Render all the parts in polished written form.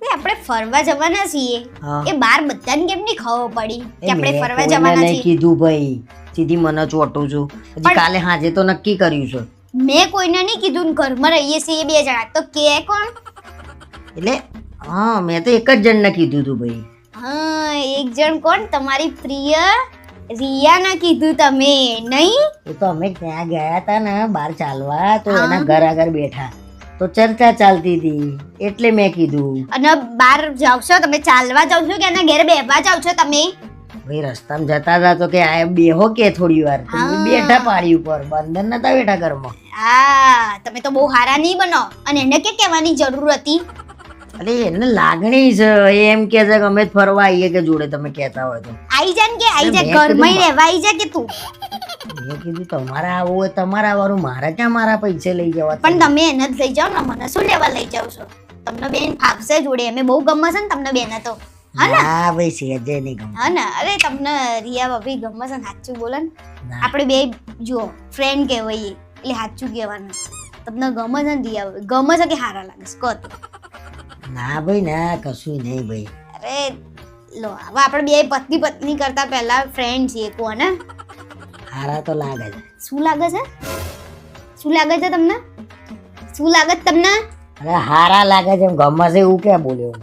આપણે ફરવા જવાના છીએ હા. એ બાર બધાને કેમ નહીં ખબર પડી કે આપણે મેં ફરવા કોઈને જવાના નહીં છીએ? કીધું ભાઈ, સીધી મને ચોટું છું. હજી પણ- કાલે સાંજે તો નક્કી કર્યું છે. મેં કોઈને નહીં કીધું ને ઘરમાં રહીએ છીએ 2 જણા તો કે કોણ? એટલે હા, મેં તો એક જ જણને કીધું હતું ભાઈ. હા, એક જણ કોણ? તમારી પ્રિય રિયાને કીધું તમે નહીં? એ તો અમે ત્યાં ગયા હતા ને બહાર ચાલવા, તો હા. એના ઘર આગળ બેઠા તો ચર્ચા ચાલતી હતી એટલે મેં કીધું અને બહાર જાવ છો તમે, ચાલવા જાવ છો કે એના ઘરે બેહવા જાવ છો તમે? ભાઈ રસ્તામાં જતા હતા તો કે આ બેહો કે થોડી વાર, તો મેં હા. બેઠા પાડી ઉપર, બંદર નતા બેઠા ઘરમાં. હા, તમે તો બહુ હારા નહીં બનો. અને એને કે કહેવાની જરૂર હતી? અરે એને લાગણી છે, એ એમ કે છે કે અમે જ ફરવા આવીએ કે જોડે, તમે કહેતા હોય તો. આઈ જા ને કે આઈ જા, મેં કીધું ઘરમાં રહેવા આઈ જા કે તું. મેં કીધું તમારે આવું હોય તમારે આવવાનું, મારે ક્યાં મારા પૈસે લઈ જવા. પણ તમે એને જ લઈ જાઓ ને, મને શું લેવા લઈ જાવ છો? તમને બેન ફાવશે જોડે, અમે બહુ ગમે છે ને તમને બેન તો. હા ભાઈ, સેજે નહીં ગમે. હા ને, અરે તમને રિયા ભાભી ગમે છે ને, સાચું બોલો ને. ના. આપણે બે જુઓ ફ્રેન્ડ કહેવાય એટલે સાચું કહેવાનું. તમને ગમે છે ને રિયા ભાભી? ગમે છે કે હારા લાગે છે કહો તો? ના ભાઈ ના, કશું નહીં ભાઈ. અરે લો, હવે આપણે બે પત્ની પત્ની કરતા પહેલા ફ્રેન્ડ છીએ કોને? હારા તો લાગે છે. શું લાગે છે? શું લાગે છે તમને? શું લાગે છે તમને? અરે હારા લાગે છે, એમ ગમે છે એવું ક્યાં બોલ્યો?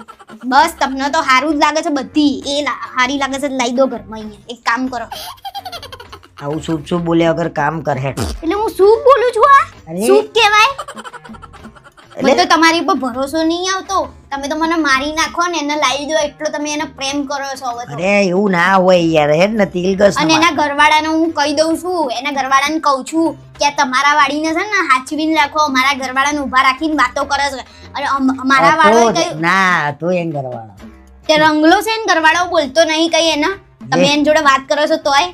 બસ તમને તો સારું જ લાગે છે બધી. હારી લાગે છે લઈ દો ઘરમાં અહીંયા. એક કામ કરો. આવું શુભ શુભ બોલ્યા વગર કામ કર હેઠ. એટલે હું શું બોલું છું? આ અરે. શું કહેવાય? મને તો તમારી ઉપર ભરોસો નહીં આવતો. તમે તો મને મારી નાખો ને એને લાવી દો એટલો તમે એને પ્રેમ કરો છો હવે તો. અરે એવું ના હોય યાર, હેડ ને તિલ ગસ અને એના ઘરવાળાને હું કહી દઉં છું, એના ઘરવાળાને કહું છું કે આ તમારા વાડીને છે ને હાચવીને રાખો. મારા ઘરવાળાને ઊભા રાખીને વાતો કરે છે. અને મારા વાળો કઈ ના તો એમ કરવાના. તે રંગલો છે ને ઘરવાળો બોલતો નહીં કઈ એના. તમે એની જોડે વાત કરો છો તોય.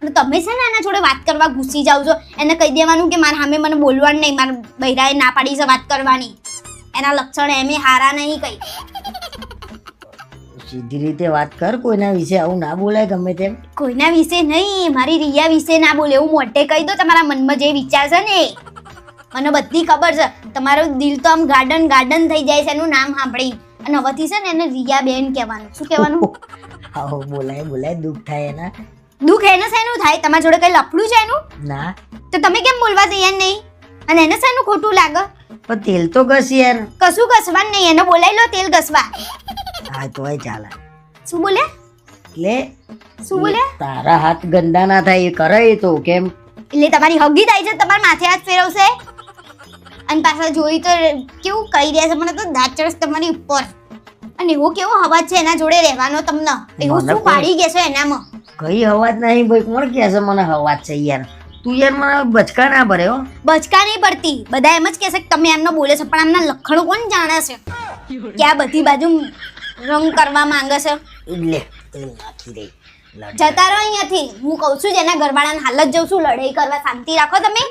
અને તમે છે ને એના જોડે વાત કરવા ઘૂસી જાવ છો. એને કહી દેવાનું કે મારા સામે મને બોલવાનું નહીં, મારા બૈરાએ ના પાડી છે વાત કરવાની. એના લક્ષણ એમે હારા નહીં કઈ. સીધી રીતે વાત કર, કોઈના વિશે આવું ના બોલાય ગમે તેમ. કોઈના વિશે નહીં, મારી રિયા વિશે ના બોલે એવું મોઢે કહી દો. તમારા મનમાં જે વિચાર છે ને એ. મને બધી ખબર છે. તમારું દિલ તો આમ ગાર્ડન ગાર્ડન થઈ જાય છે એનું નામ સાંભળી. અને હવેથી છે ને એને રિયા બેન કહેવાનું. શું કહેવાનું? આવું બોલાય બોલાય, દુઃખ થાય એના. દુઃખ એને શેનું થાય? તમારા જોડે કઈ લફડું છે એનું? ના તો તમે કેમ બોલવા તૈયાર નહીં? અને એને શેનું ખોટું લાગે? પણ તેલ તો ઘસ યાર. કશું ઘસવાનું નહીં, એને બોલાવી લો તેલ ઘસવા. હા તોય ચાલે. શું બોલે? એટલે શું બોલે? તારા હાથ ગંદા ના થાય એ કરે એ તો કેમ? એટલે તમારી હગી થાય છે, તમારા માથે હાથ ફેરવશે. અને પાછા જોઈ તો કેવું કહી રહ્યા છે, મને તો દાંત ચડશે તમારી ઉપર. અને એવો કેવો અવાજ છે એના જોડે રહેવાનો તમને? એવું મને શું પાડી ગયા છે એનામાં? કઈ અવાજ નહીં ભાઈ, કોણ કહે છે મને અવાજ છે યાર? તું યાર મને બચકા ના ભરે હો. બચકા નહીં પડતી. બધા એમ જ કહેશે કે તમે એમનો બોલે છો, પણ આમના લખણો કોણ જાણે છે કે આ બધી બાજુ રંગ કરવા માંગે છે? એટલે તેલ નાખી દે. જતા રહો અહીંયાથી. હું કહું છું જેના ઘરવાળાને હાલ જ જઉં છું લડાઈ કરવા. શાંતિ રાખો તમે.